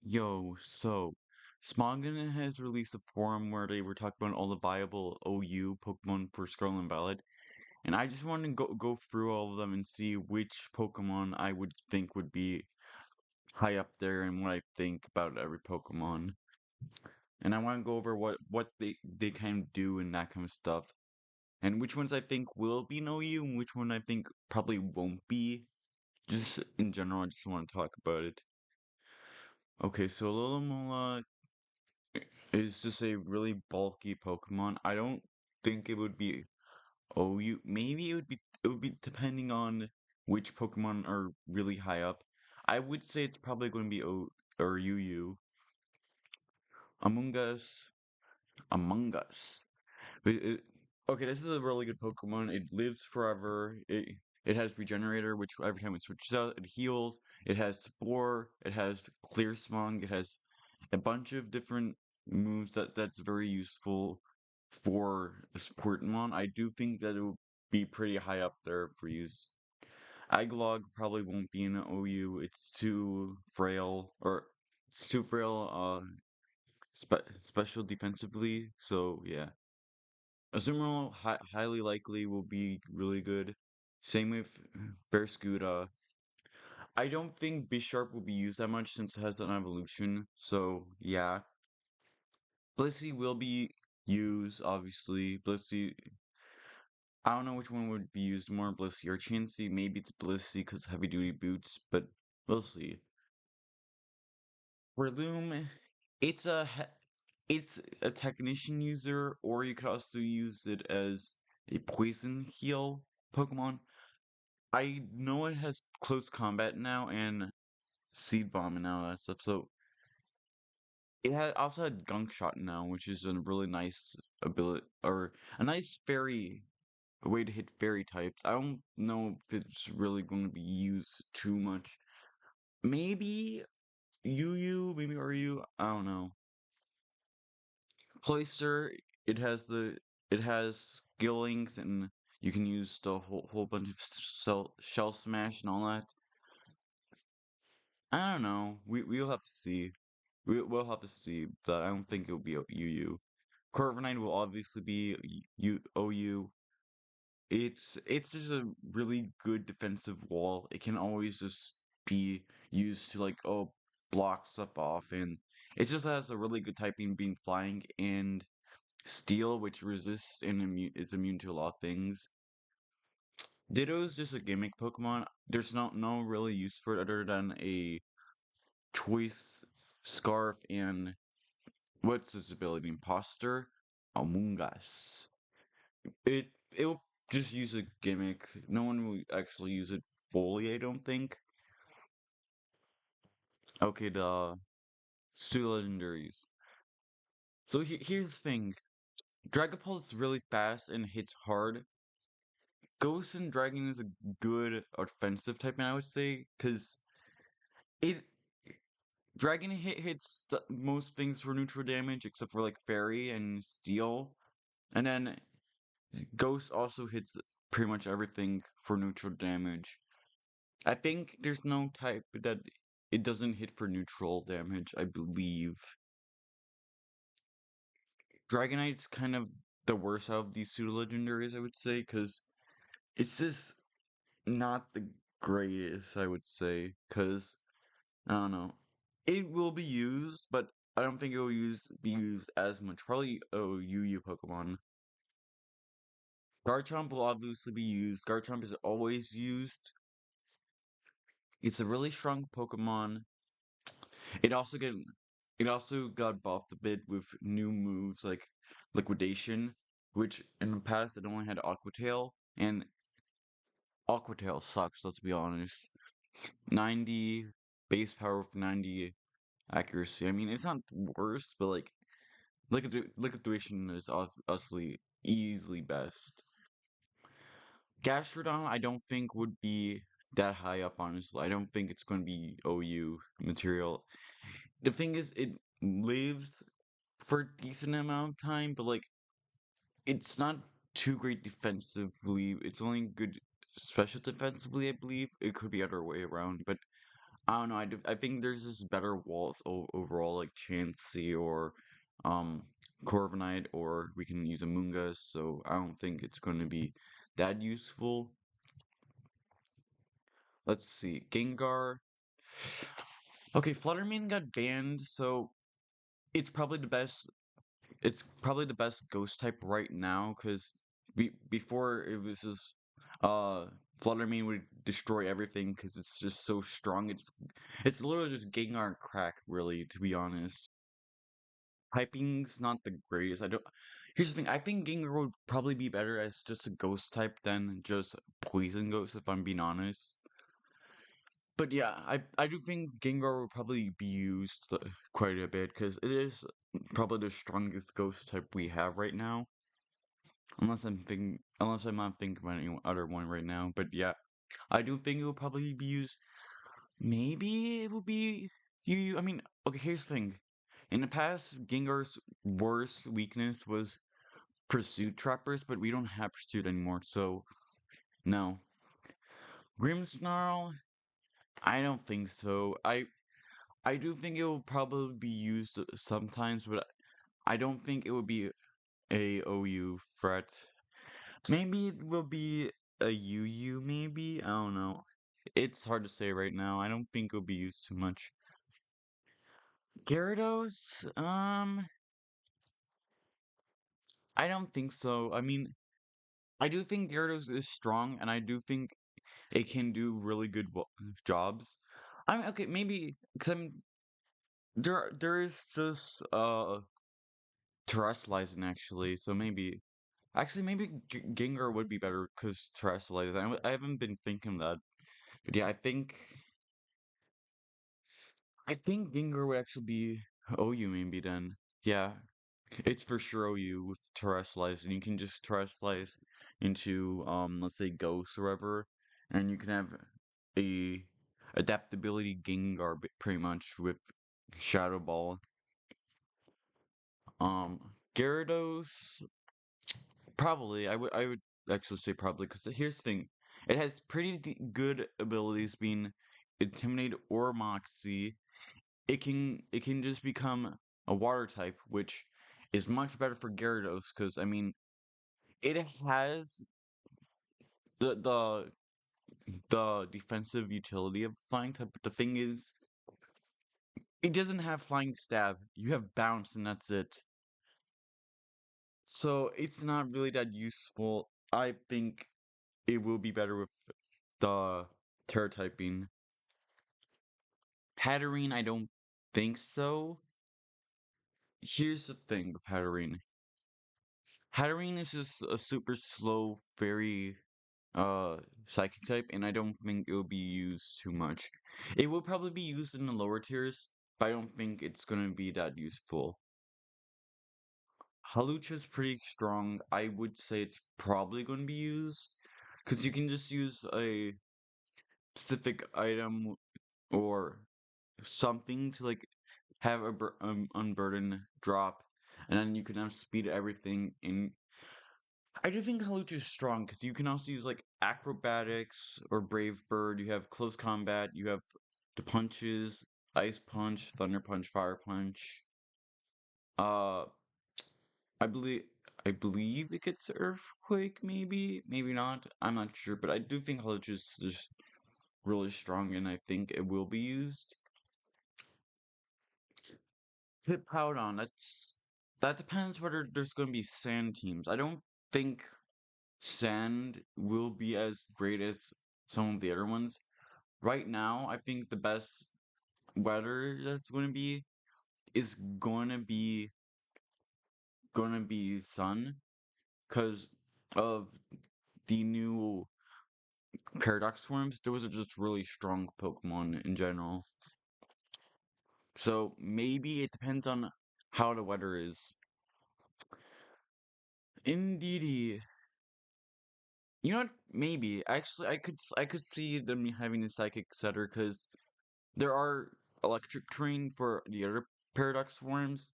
Yo, so Smogon has released a forum where they were talking about all the viable OU Pokemon for Scarlet and Violet, and I just wanted to go through all of them and see which Pokemon I would think would be high up there and what I think about every Pokemon. And I want to go over what they kind of do and that kind of stuff, and which ones I think will be an OU and which one I think probably won't be. Just in general, I just want to talk about it. Okay, so Alomomola is just a really bulky Pokemon. I don't think it would be OU. Maybe it would be depending on which Pokemon are really high up. I would say it's probably going to be O or UU. Among Us. Among Us. Okay, this is a really good Pokemon. It lives forever. It has Regenerator, which every time it switches out, it heals. It has Spore. It has Clear Smog. It has a bunch of different moves that's very useful for a Sportmon. I do think that it will be pretty high up there for use. Aglog probably won't be in OU. It's too frail, or it's too frail. Special defensively. So yeah. Azumarill highly likely will be really good. Same with Barraskewda. I don't think Bisharp will be used that much since it has an evolution. So yeah, Blissey will be used obviously. Blissey. I don't know which one would be used more, Blissey or Chansey. Maybe it's Blissey because heavy duty boots, but we'll see. Breloom, it's a it's a technician user, or you could also use it as a poison heal Pokemon. I know it has close combat now and seed bomb and all that stuff. So also had gunk shot now, which is a really nice ability or a nice fairy way to hit fairy types. I don't know if it's really going to be used too much. Maybe maybe Ryu. I don't know. Cloyster, it has it has skillings and you can use the whole bunch of shell smash and all that. I don't know. We'll have to see. We'll have to see, but I don't think it'll be UU. Corviknight will obviously be OU. It's just a really good defensive wall. It can always just be used to like block stuff off, and it just has a really good typing being flying and steel, which resists and is immune to a lot of things. Ditto's just a gimmick Pokemon. There's no really use for it other than a choice scarf and what's his ability? Imposter? Among Us. It'll just use a gimmick. No one will actually use it fully, I don't think. Okay, the Pseudo Legendaries. So here's the thing. Dragapult is really fast and hits hard. Ghost and Dragon is a good offensive type, I would say, because it Dragon hits most things for neutral damage except for like Fairy and Steel, and then Ghost also hits pretty much everything for neutral damage. I think there's no type that it doesn't hit for neutral damage, I believe. Dragonite's kind of the worst out of these pseudo legendaries, I would say, because it's just not the greatest, I would say, because I don't know. It will be used, but I don't think it will be used as much. Probably UU Pokemon. Garchomp will obviously be used. Garchomp is always used. It's a really strong Pokemon. It also get it also got buffed a bit with new moves like Liquidation, which in the past it only had Aqua Tail, and Aqua Tail sucks, let's be honest. 90 base power with 90 accuracy. I mean, it's not the worst, but like Liquidation is obviously easily best. Gastrodon, I don't think would be that high up, honestly. I don't think it's going to be OU material. The thing is, it lives for a decent amount of time, but like it's not too great defensively. It's only good special defensively, I believe. It could be other way around, but I don't know. I think there's just better walls overall, like Chansey or um Corviknight, or we can use a Moongus. So I don't think it's going to be that useful. Let's see, Gengar. Okay, Fluttermane got banned, so it's probably the best. It's probably the best Ghost type right now because before it was just uh Fluttermane would destroy everything because it's just so strong. It's literally just Gengar and crack, really, to be honest. Typing's not the greatest. I don't. Here's the thing. I think Gengar would probably be better as just a Ghost type than just Poison Ghost, if I'm being honest. But yeah, I do think Gengar will probably be used quite a bit because it is probably the strongest Ghost type we have right now. Unless I'm not thinking about any other one right now. But yeah, I do think it will probably be used. Maybe it will be you. I mean, okay. Here's the thing. In the past, Gengar's worst weakness was Pursuit Trappers, but we don't have Pursuit anymore, so no. Grimmsnarl, I don't think so. I do think it will probably be used sometimes, but I don't think it would be a OU threat. Maybe it will be a UU, maybe? I don't know. It's hard to say right now. I don't think it'll be used too much. Gyarados? I don't think so. I mean, I do think Gyarados is strong, and I do think it can do really good jobs. I mean, okay, maybe because there is just terrestrializing actually, so maybe actually maybe Gengar would be better because terrestrializing. I haven't been thinking that, but yeah, I think Gengar would actually be OU maybe then. Yeah, it's for sure OU with terrestrialize, and you can just terrestrialize into let's say Ghost or whatever, and you can have a adaptability Gengar pretty much with Shadow Ball. Gyarados probably I would actually say probably because here's the thing, it has pretty good abilities being Intimidate or Moxie. It can just become a water type, which is much better for Gyarados because I mean it has the the defensive utility of flying type, but the thing is it doesn't have flying stab. You have bounce and that's it. So it's not really that useful. I think it will be better with the Terra typing. Hatterene, I don't think so. Here's the thing with Hatterene. Hatterene is just a super slow, very psychic type, and I don't think it will be used too much. It will probably be used in the lower tiers, but I don't think it's gonna be that useful. Halucha is pretty strong. I would say it's probably going to be used because you can just use a specific item or something to like have a unburden drop, and then you can have speed everything. And I do think Halucha is strong because you can also use like acrobatics or brave bird. You have close combat. You have the punches, ice punch, thunder punch, fire punch. Uh, I believe I believe it gets earthquake. Maybe not. I'm not sure, but I do think Halucha is just really strong, and I think it will be used. Hit Powdon, that depends whether there's going to be sand teams. I don't think sand will be as great as some of the other ones. Right now, I think the best weather that's going to be is going to be sun because of the new paradox forms. Those are just really strong Pokemon in general. So maybe it depends on how the weather is. Indeedy. You know what? Maybe. Actually, I could see them having a psychic setter because there are electric terrain for the other paradox forms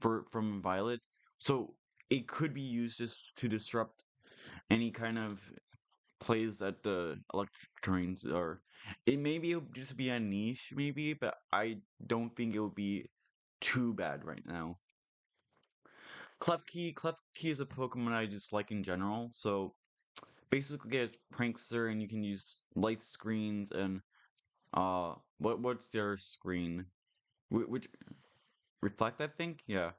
from Violet, so it could be used just to disrupt any kind of plays that the electric terrains are. It maybe it'll just be a niche, maybe, but I don't think it will be too bad right now. Klefki is a Pokemon I just like in general. So basically, it's Prankster, and you can use light screens and what's their screen? Which reflect? I think, yeah.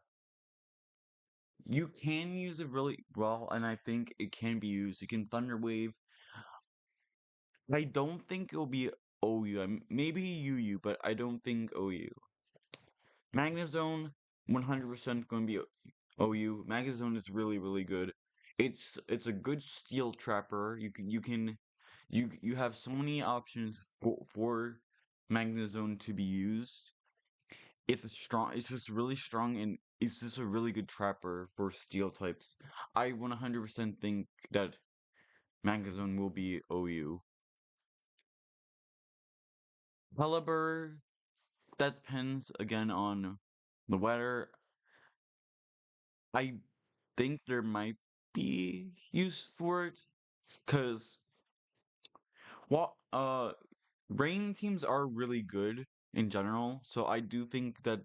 You can use it really well, and I think it can be used. You can Thunder Wave. I don't think it'll be OU. Maybe UU, but I don't think OU. Magnezone, 100% going to be OU. Magnezone is really, really good. It's a good steel trapper. You have so many options for Magnezone to be used. It's just really strong, and it's just a really good trapper for steel types. I 100% think that Magnezone will be OU. Pelipper, that depends again on the weather. I think there might be use for it because well, rain teams are really good in general, so I do think that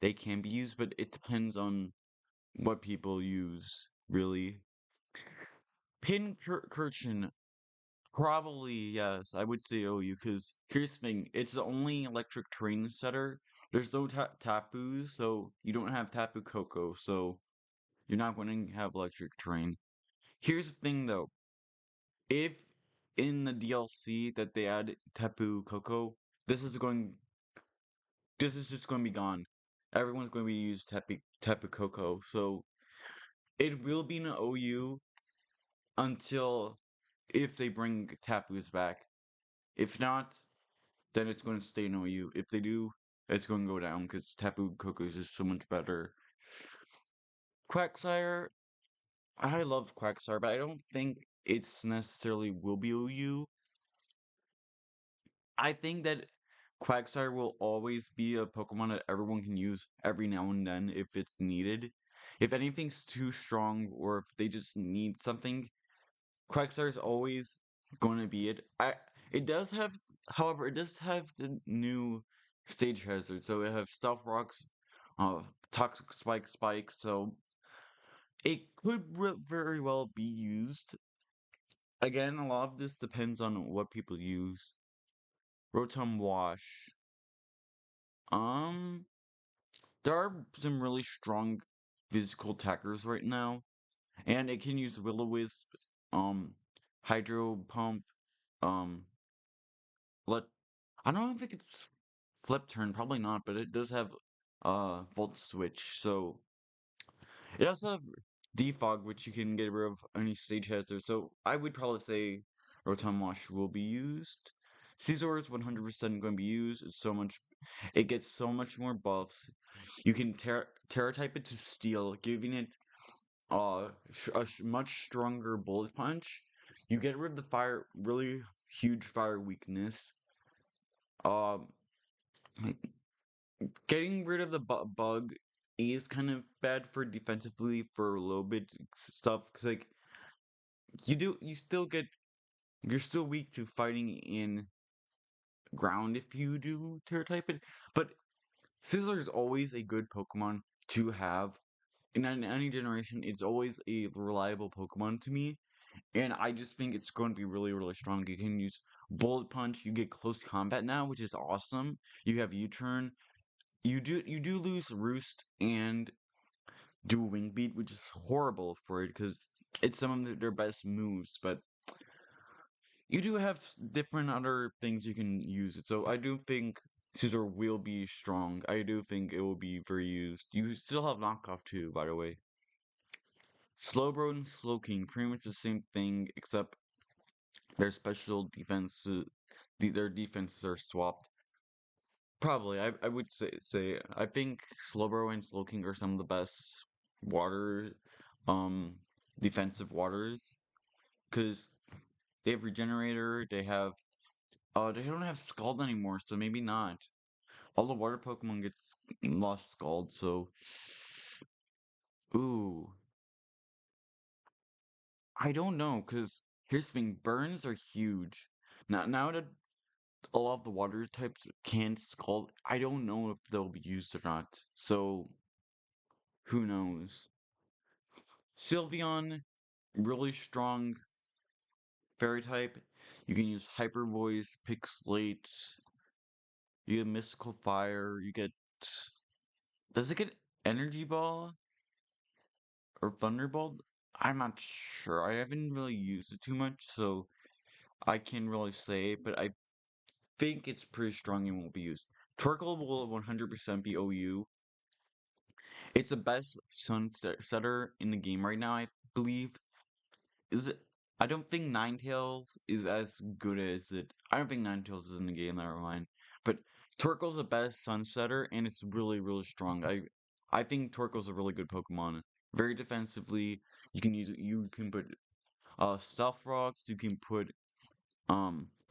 they can be used, but it depends on what people use, really. Pincurchin, probably yes, I would say OU, because here's the thing, it's the only electric terrain setter. There's no Tapus, so you don't have Tapu Koko, so you're not going to have electric terrain. Here's the thing though, if in the DLC that they add Tapu Koko, this is going this is just going to be gone. Everyone's going to be used Tapu Koko, so it will be an OU until if they bring Tapus back. If not, then it's going to stay in OU. If they do, it's going to go down because Tapu Koko is just so much better. Quagsire, I love Quagsire, but I don't think it's necessarily will be OU. I think that Quagsire will always be a Pokemon that everyone can use every now and then if it's needed. If anything's too strong or if they just need something, Quagsire is always going to be it. It does have, however, it does have the new stage hazard. So it have Stealth Rocks, Toxic Spikes. So it could very well be used. Again, a lot of this depends on what people use. Rotom Wash. Um, there are some really strong physical attackers right now, and it can use Will-O-Wisp, um, Hydro Pump, um, let I don't know if it could flip turn, probably not, but it does have Volt Switch, so it also have Defog, which you can get rid of any stage hazard. So I would probably say Rotom Wash will be used. Scizor is 100% going to be used. It gets so much more buffs. You can Terra type it to Steel, giving it much stronger Bullet Punch. You get rid of the really huge fire weakness. Um, Getting rid of the bug is kind of bad for defensively for a little bit stuff because like you still get you're still weak to fighting in ground if you do Terra type it, but Sizzler is always a good Pokemon to have in any generation. It's always a reliable Pokemon to me, and I just think it's going to be really, really strong. You can use Bullet Punch. You get close combat now, which is awesome. You have U-turn. You do lose Roost and do Wing Beat, which is horrible for it because it's some of their best moves. But you do have different other things you can use it. So I do think Scissor will be strong. I do think it will be very used. You still have knockoff too, by the way. Slowbro and Slowking, pretty much the same thing, except their special defenses, their defenses are swapped. Probably, I would say I think Slowbro and Slowking are some of the best water, um, defensive waters because they have Regenerator. They don't have Scald anymore, so maybe not. All the water Pokemon gets lost Scald, so ooh, I don't know because Here's the thing, burns are huge. Now that a lot of the water types can't scald, I don't know if they'll be used or not. So who knows? Sylveon, really strong fairy type. You can use Hyper Voice, Pixelate, you get Mystical Fire, you get. Does it get Energy Ball or Thunderbolt? I'm not sure. I haven't really used it too much, so I can't really say, but I think it's pretty strong and won't be used. Torkoal will 100% be OU. It's the best sunsetter in the game right now, I believe. Is it? I don't think Ninetales is as good as it. I don't think Ninetales is in the game, never mind. But Torkoal's the best sunsetter, and it's really, really strong. I think Torkoal's a really good Pokemon. Very defensively. You can put Stealth Rocks, you can put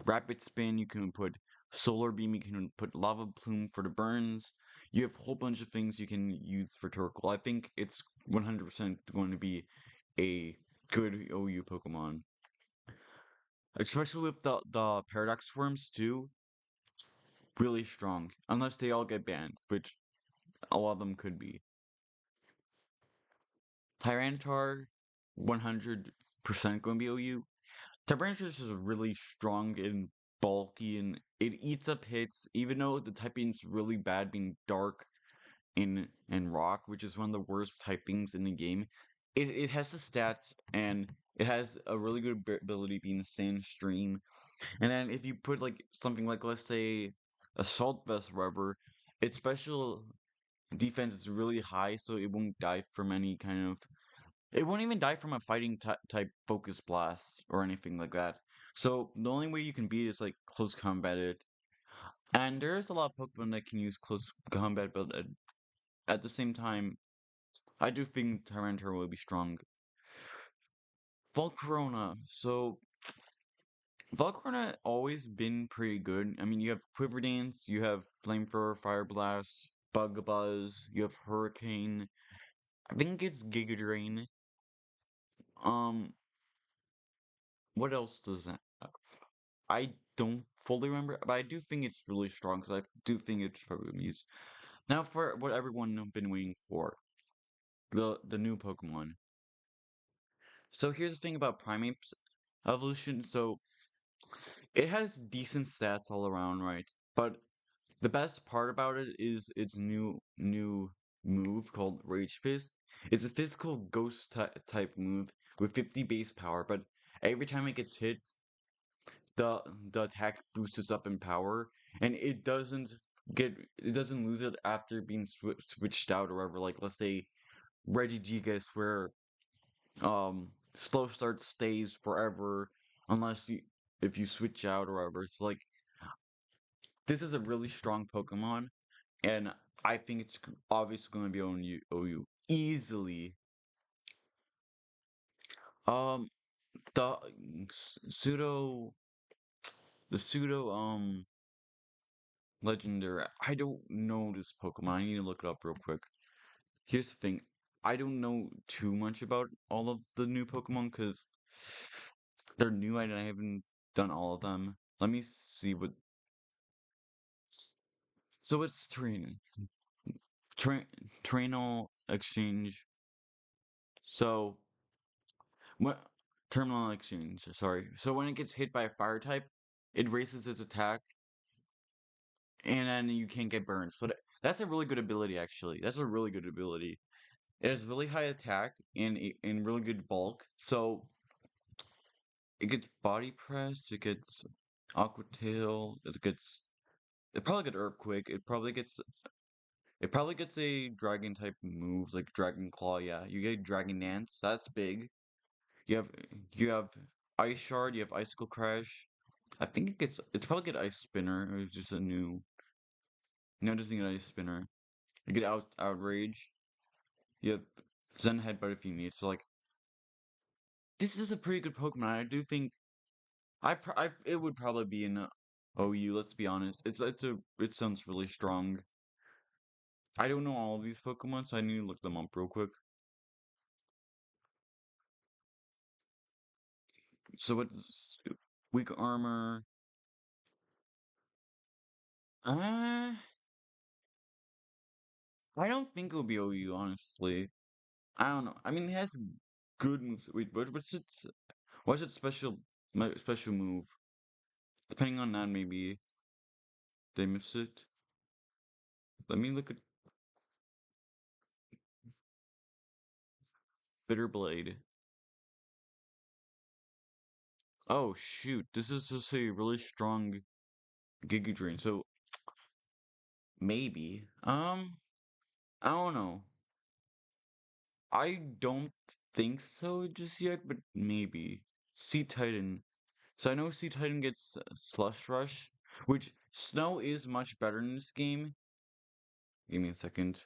Rapid Spin, you can put Solar Beam, you can put Lava Plume for the burns. You have a whole bunch of things you can use for Torkoal. I think it's 100% going to be a good OU Pokemon. Especially with the Paradox Worms too. Really strong. Unless they all get banned, which a lot of them could be. Tyranitar, 100% going to be OU. Tyranitar is really strong and bulky, and it eats up hits, even though the typing's really bad being dark and rock, which is one of the worst typings in the game. It has the stats, and it has a really good ability being Sand Stream. And then if you put like something like, let's say, Assault Vest or whatever, its special defense is really high, so it won't die from any kind of. It won't even die from a fighting type focus blast or anything like that. So the only way you can beat it is like close combat it. And there's a lot of Pokemon that can use close combat, but at the same time, I do think Tyranitar will be strong. Volcarona. So Volcarona always been pretty good. I mean, you have Quiver Dance, you have Flamethrower, Fire Blast, Bug Buzz, you have Hurricane. I think it's Giga Drain. Um, what else does that have? I don't fully remember, but I do think it's really strong because I do think it's probably been used. Now for what everyone have been waiting for, the new Pokemon. So here's the thing about Primate's evolution. So it has decent stats all around, right? But the best part about it is its new move called Rage Fist. It's a physical ghost type move with 50 base power, but every time it gets hit, the the attack boosts up in power, and it doesn't lose it after being switched out or whatever. Like let's say Regigigas, where slow start stays forever unless you if you switch out or whatever. It's like this is a really strong Pokemon, and I think it's obviously going to be on OU easily. Um, the pseudo, the pseudo, legendary. I don't know this Pokemon. I need to look it up real quick. Here's the thing. I don't know too much about all of the new Pokemon because they're new and I haven't done all of them. Let me see what. So it's train, trainal exchange. So what terminal exchange? Sorry. So when it gets hit by a fire type, it raises its attack, and then you can't get burned. So that's a really good ability, actually. That's a really good ability. It has really high attack and really good bulk. So it gets body press. It gets aqua tail. It probably gets earthquake. It probably gets a dragon type move like dragon claw. Yeah, you get dragon dance. That's big. You have you have ice shard. You have icicle crash. I think it's probably get ice spinner. Or it's just a new. No, it doesn't get ice spinner. You get outrage. You have Zen headbutt if you need. So like this is a pretty good Pokemon. I do think it would probably be in OU. Let's be honest. It sounds really strong. I don't know all of these Pokemon, so I need to look them up real quick. So it's weak armor. Uh, I don't think it would be OU, honestly. I don't know. I mean, it has good moves. Wait, what's its special move? Depending on that, maybe they miss it. Let me look at Bitter Blade. Oh shoot, this is just a really strong Giga Drain. So maybe. I don't know. I don't think so just yet, but maybe. Sea Titan. So I know Sea Titan gets Slush Rush, which Snow is much better in this game. Give me a second.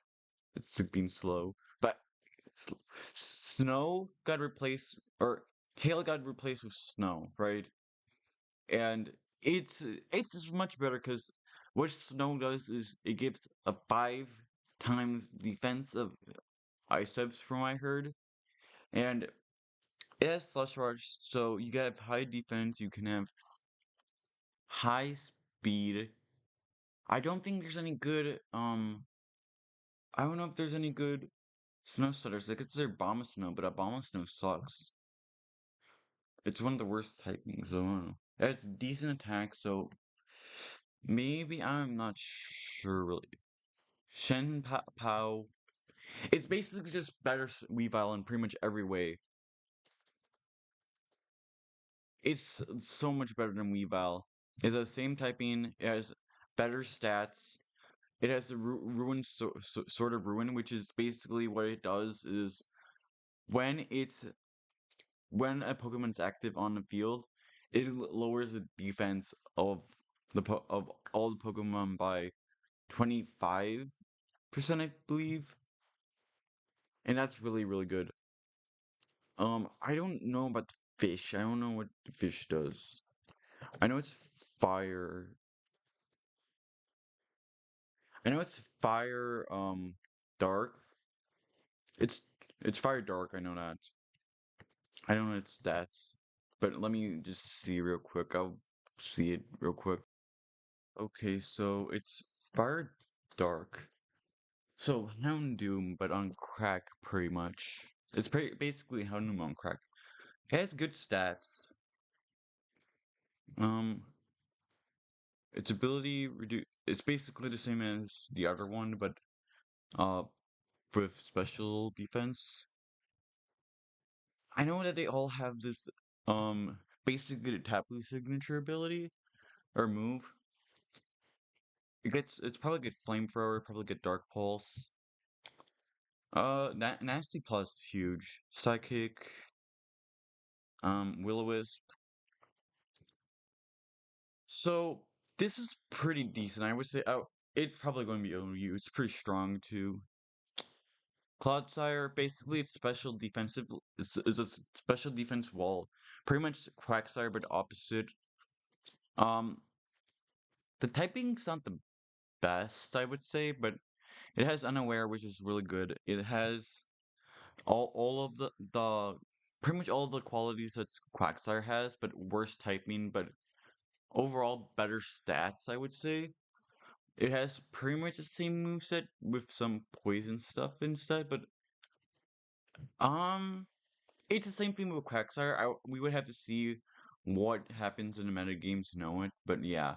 It's being slow. But S- Snow got replaced, or Hail got replaced with Snow, right? And it's much better because what Snow does is it gives a 5 times defense of Ice types, from what I heard, and it has Slush Rush, so you can have high defense, you can have high speed. I don't think there's any good I don't know if there's any good snow stutters. Like it's their Bomb Snow, but a Bomb Snow sucks. It's one of the worst typings, so I don't know. It has decent attack, so maybe I'm not sure really. Pao. It's basically just better Weavile in pretty much every way. It's so much better than Weavile. It's the same typing, it has better stats. It has the ruin sort of ruin, which is basically what it does is when it's when a Pokemon's active on the field, it lowers the defense of of all the Pokemon by 25%, I believe. And that's really good. I don't know about the fish. I don't know what the fish does. I know it's fire. I know it's fire dark. It's it's fire dark, I know that. I don't know its stats. But let me just see real quick. I'll see it real quick. Okay, so it's fire dark. So Houndoom, but on crack, pretty much. It's basically Houndoom on crack. It has good stats. Um, its ability reduce. It's basically the same as the other one, but uh, with special defense. I know that they all have this basically the Tapu signature ability or move. It's probably get flamethrower, probably get dark pulse. Nasty plus huge. Psychic, Will-O-Wisp. So this is pretty decent. I would say it's probably going to be OU. It's pretty strong too. Clodsire, basically it's special defensive it's a special defense wall. Pretty much Quagsire but opposite. Um the typing's not the best, I would say, but it has unaware, which is really good. It has all of the pretty much all of the qualities that Quagsire has, but worse typing, but overall better stats, I would say. It has pretty much the same moveset with some poison stuff instead, but um it's the same thing with Quagsire. We would have to see what happens in the metagame to know it, but yeah.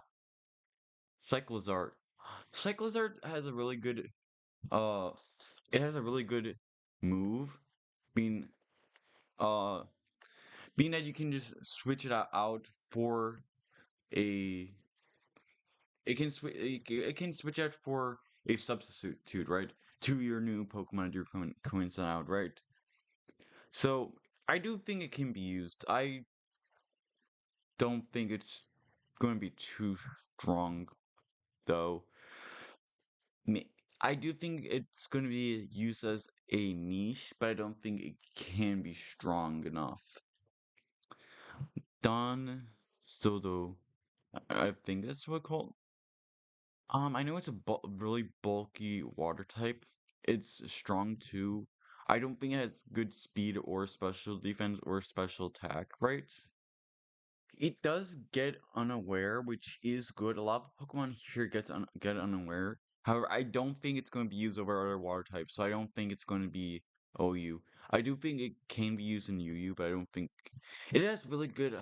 Cyclizart. Cyclizart has a really good uh it has a really good move being uh being that you can just switch it out for a it can switch out for a substitute, right? To your new Pokemon you're coincident out, right? So I do think it can be used. I don't think it's going to be too strong though. Me- I do think it's going to be used as a niche, but I don't think it can be strong enough. Don Sodo, I think that's what called. I know it's a really bulky water type. It's strong too. I don't think it has good speed or special defense or special attack, right? It does get unaware, which is good. A lot of Pokemon here get unaware. However, I don't think it's going to be used over other water types, so I don't think it's going to be OU. I do think it can be used in UU, but I don't think it has really good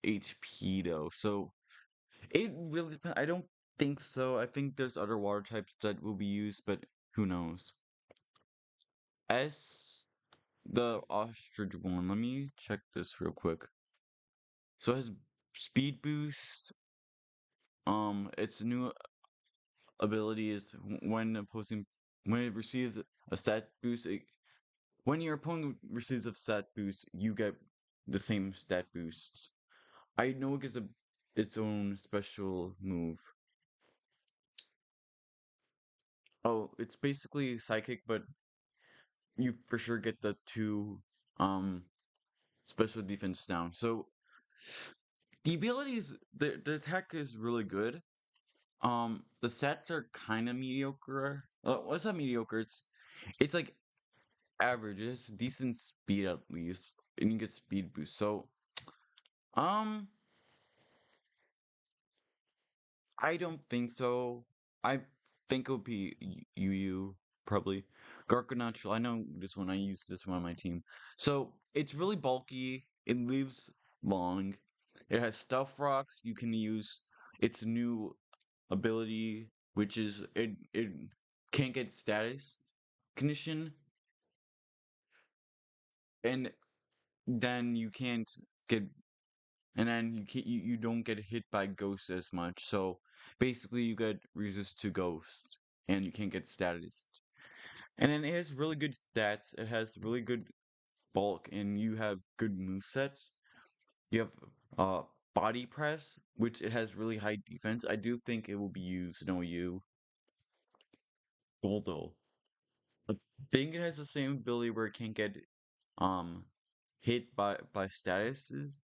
HP though. So it really depends. I don't think so. I think there's other water types that will be used, but who knows? S the ostrich one. Let me check this real quick. So it has speed boost. Its new ability is when opposing when it receives a stat boost. When your opponent receives a stat boost, you get the same stat boost. I know it gets its own special move. Oh, it's basically psychic, but you for sure get the two um special defense down. So the ability is the attack is really good. The stats are kind of mediocre. Well, it's not mediocre. It's like average. It's decent speed at least, and you get speed boost. So, um, I don't think so. I think it would be UU probably. Gargantuan. I know this one. I use this one on my team. So it's really bulky. It lives long. It has stuff rocks. You can use its new ability, which is it can't get status condition, and then you can't get and then you don't get hit by ghosts as much. So basically, you get resist to ghost, and you can't get status. And then it has really good stats. It has really good bulk, and you have good movesets. You have body press, which it has really high defense. I do think it will be used in OU. Goldo. I think it has the same ability where it can't get um hit by statuses,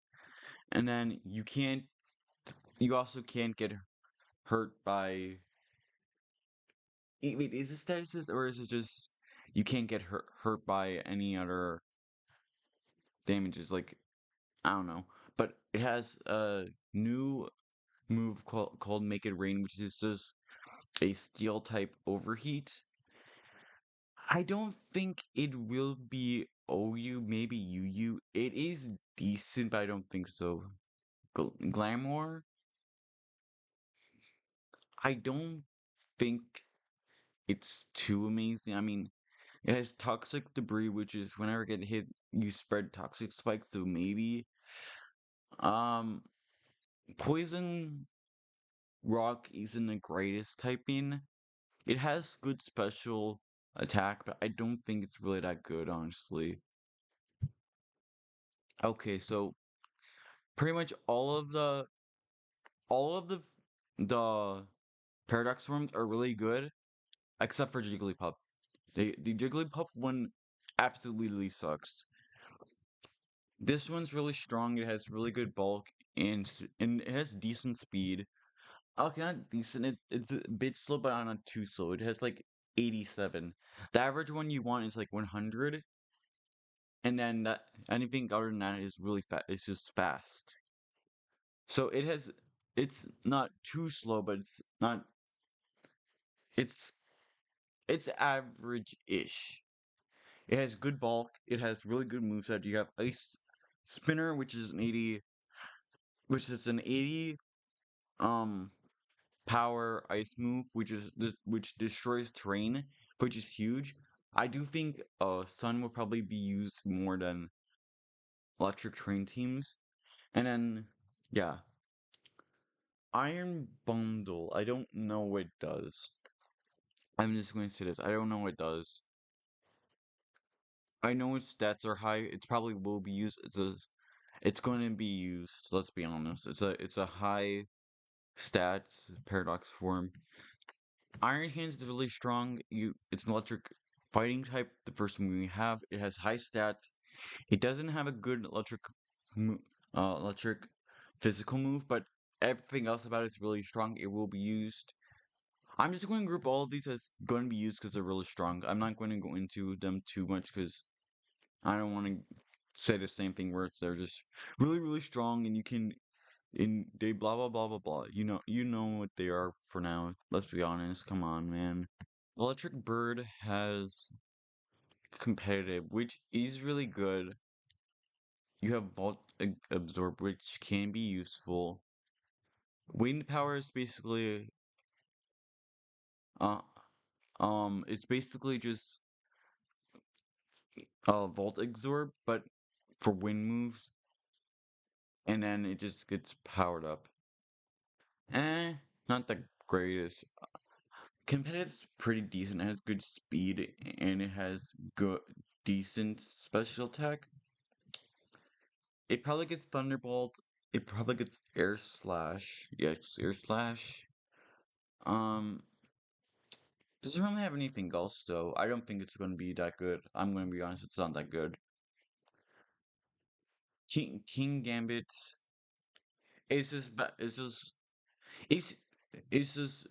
and then you also can't get hurt by wait, is it statuses or is it just you can't get hurt by any other damages? Like I don't know, but it has a new move called Make It Rain, which is just a steel type overheat. I don't think it will be OU, maybe UU. It is decent, but I don't think so. Glamour, I don't think it's too amazing. I mean, it has toxic debris, which is whenever you get hit, you spread toxic spikes. So maybe, um, poison rock isn't the greatest typing. It has good special attack, but I don't think it's really that good, honestly. Okay, so pretty much all of the paradox forms are really good, except for Jigglypuff. The Jigglypuff one absolutely sucks. This one's really strong. It has really good bulk and it has decent speed. Okay, not decent. It's a bit slow, but not too slow. It has like 87. The average one you want is like 100, and then anything other than that is really fast. It's just fast. So it's not too slow, but it's not. It's it's average-ish. It has good bulk. It has really good moveset. You have Ice Spinner, which is an 80 um power ice move, which destroys terrain, which is huge. I do think Sun will probably be used more than electric train teams. And then yeah, Iron Bundle. I don't know what it does. I'm just going to say this. I don't know what it does. I know its stats are high. It probably will be used. It's going to be used. Let's be honest. It's a high stats paradox form. Iron Hands is really strong. It's an electric fighting type. The first one we have. It has high stats. It doesn't have a good electric physical move, but everything else about it's really strong. It will be used. I'm just going to group all of these as going to be used because they're really strong. I'm not going to go into them too much because I don't want to. say the same thing where it's they're just really, really strong and you can and they blah blah blah blah blah. You know what they are for now. Let's be honest. Come on, man. Electric Bird has competitive, which is really good. You have Absorb, which can be useful. Wind Power is basically uh it's basically just Volt Absorb, but for wind moves, and then it just gets powered up. Not the greatest. Competitive's pretty decent. It has good speed and it has good, decent special attack. It probably gets Thunderbolt. It probably gets Air Slash. Yes, Air Slash. Um, doesn't really have anything else though. I don't think it's going to be that good. I'm going to be honest, it's not that good. King Gambit is just it's it's just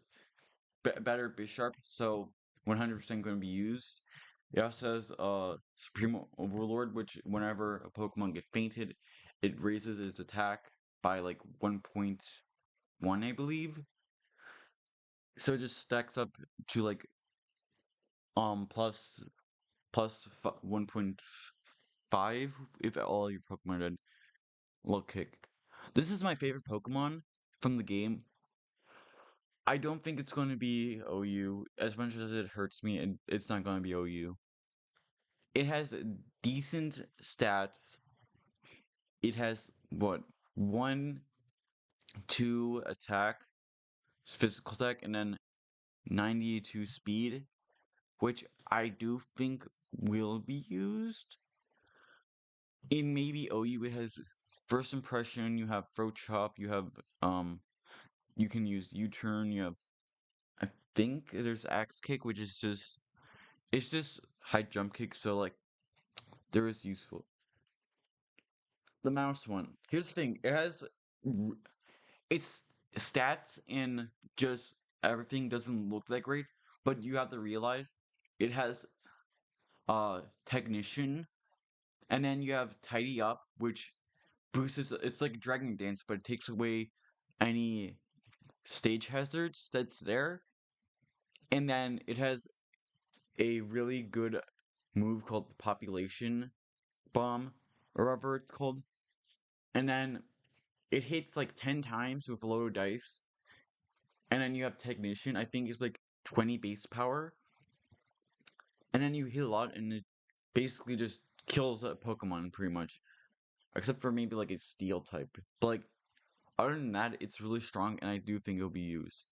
better Bisharp, so 100% going to be used. It also has Supreme Overlord, which whenever a Pokemon gets fainted, it raises its attack by like 1.1, I believe. So it just stacks up to like plus 1.5 if all your Pokemon did low kick. This is my favorite Pokemon from the game. I don't think it's going to be OU. As much as it hurts me, and it's not going to be OU. It has decent stats. It has what, one, two attack, physical attack, and then 92 speed, which I do think will be used. In maybe OU, it has first impression. You have throw chop. You have you can use U-turn. You have, I think there's axe kick, which is just it's just high jump kick. So like there is useful. The mouse one. Here's the thing. It has its stats and just everything doesn't look that great, but you have to realize it has technician, and then you have tidy up, which boosts it's like Dragon Dance, but it takes away any stage hazards that's there. And then it has a really good move called the Population Bomb, or whatever it's called. And then it hits like 10 times with a load of dice. And then you have Technician, I think it's like 20 base power. And then you hit a lot, and it basically just kills a Pokemon pretty much. Except for maybe like a Steel type. But like, other than that, it's really strong, and I do think it'll be used.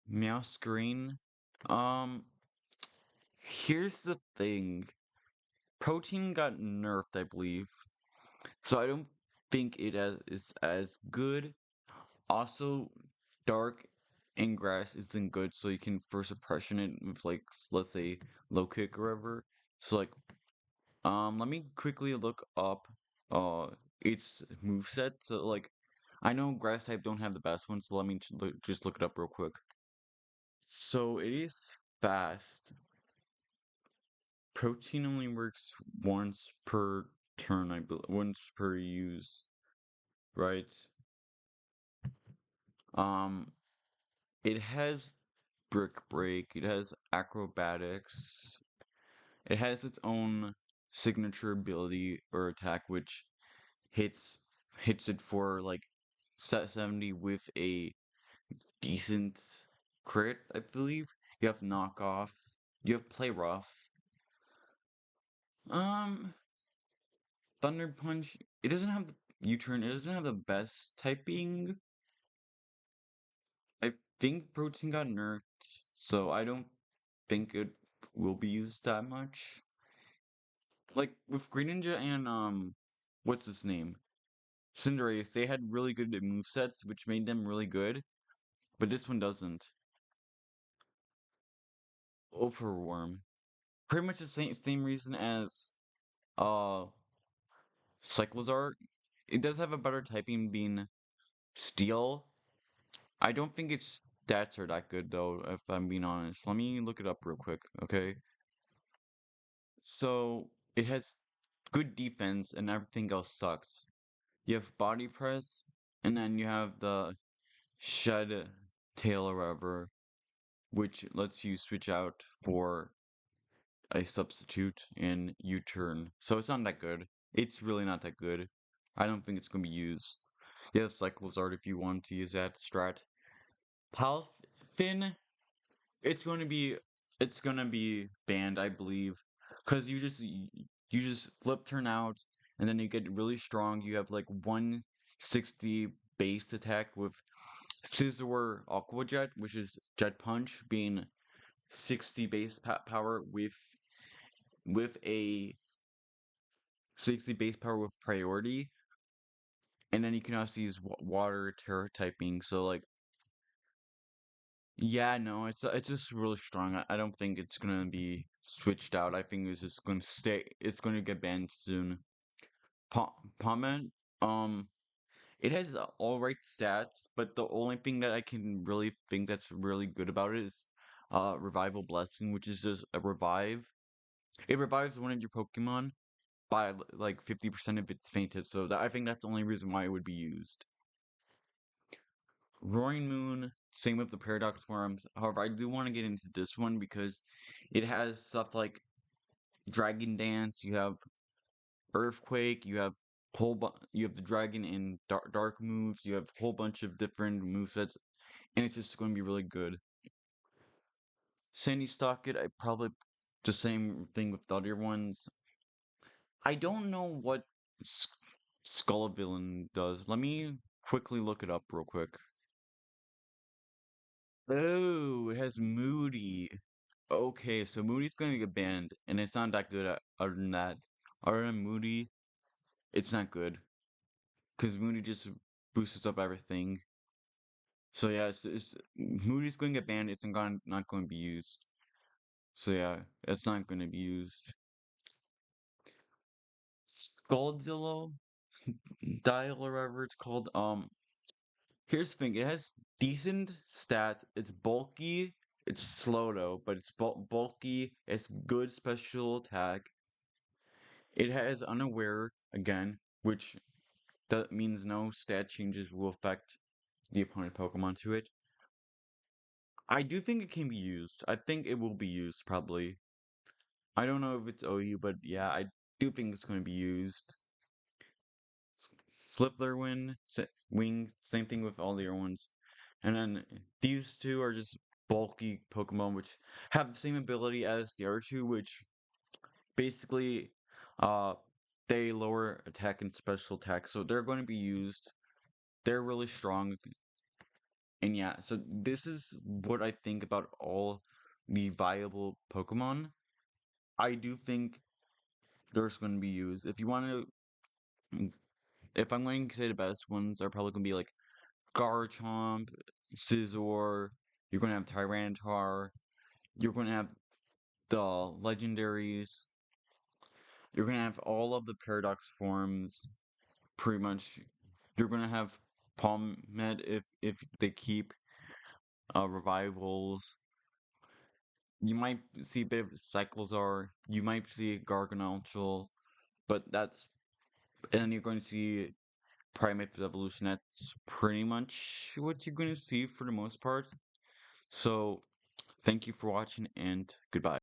Meow Screen. Um, here's the thing. Protein got nerfed, I believe. So I don't think is as good. Also, Dark and Grass isn't good, so you can first impression it with like let's say low kick or whatever. So like let me quickly look up its moveset. So like I know Grass type don't have the best one, so let me just look it up real quick. So it is fast. Protein only works once per turn, I believe, once per use, right? Um, it has Brick Break, it has Acrobatics, it has its own signature ability or attack, which hits hits it for like set 70 with a decent crit, I believe. You have Knockoff, you have Play Rough. Um, Thunder Punch, it doesn't have the U-turn, it doesn't have the best typing. I think Protein got nerfed, so I don't think it will be used that much. Like with Greninja and what's his name? Cinderace, they had really good movesets, which made them really good, but this one doesn't. Overworm. Pretty much the same reason as uh Cyclizar. It does have a better typing being Steel. I don't think its stats are that good though, if I'm being honest. Let me look it up real quick, okay? So it has good defense, and everything else sucks. You have body press, and then you have the shed tail or whatever, which lets you switch out for a substitute and U-turn. So it's not that good. It's really not that good. I don't think it's going to be used. You have Cyclozard if you want to use that strat. Palfin, it's going to be it's going to be banned, I believe, because you just flip turn out, and then you get really strong. You have like 160 base attack with Scizor Aqua Jet, which is Jet Punch, being 60 base power with a 60 base power with priority, and then you can also use water terra typing. So like, yeah, no, it's just really strong. I don't think it's gonna be switched out. I think it's just gonna stay. It's gonna get banned soon. Pommet, um, it has all right stats, but the only thing that I can really think that's really good about it is Revival Blessing, which is just a revive. It revives one of your Pokemon by like 50% if it's fainted, so I think that's the only reason why it would be used. Roaring Moon, same with the Paradox Forms. However, I do want to get into this one because it has stuff like Dragon Dance, you have Earthquake, you have you have the Dragon and dark moves, you have a whole bunch of different movesets, and it's just going to be really good. Sandy Stockett, I probably the same thing with the other ones. I don't know what Skull Villain does. Let me quickly look it up real quick. Oh, it has Moody. Okay, so Moody's going to get banned, and it's not that good other than that. Other than Moody, it's not good. Because Moody just boosts up everything. So yeah, Moody's going to get banned, not going to be used. So yeah, it's not going to be used. Scoldillo Dial or whatever it's called. Here's the thing, it has decent stats. It's bulky. It's slow though, but it's bulky. It's good special attack. It has unaware again, which that means no stat changes will affect the opponent Pokemon to it. I do think it can be used. I think it will be used probably. I don't know if it's OU, but yeah, I do think it's going to be used. Sliplerwin, Wing, same thing with all the other ones. And then these two are just bulky Pokemon which have the same ability as the other two, which basically uh they lower attack and special attack, so they're going to be used. They're really strong. And yeah, so this is what I think about all the viable Pokemon. I do think there's going to be used. If you want to, if I'm going to say the best ones are probably going to be like Garchomp, Scizor, you're going to have Tyranitar, you're going to have the legendaries, you're going to have all of the Paradox forms, pretty much. You're going to have Palmet if they keep revivals. You might see a bit of Cyclozar, you might see Gargantual, but and then you're going to see Primate Evolution. That's pretty much what you're going to see for the most part. So, thank you for watching and goodbye.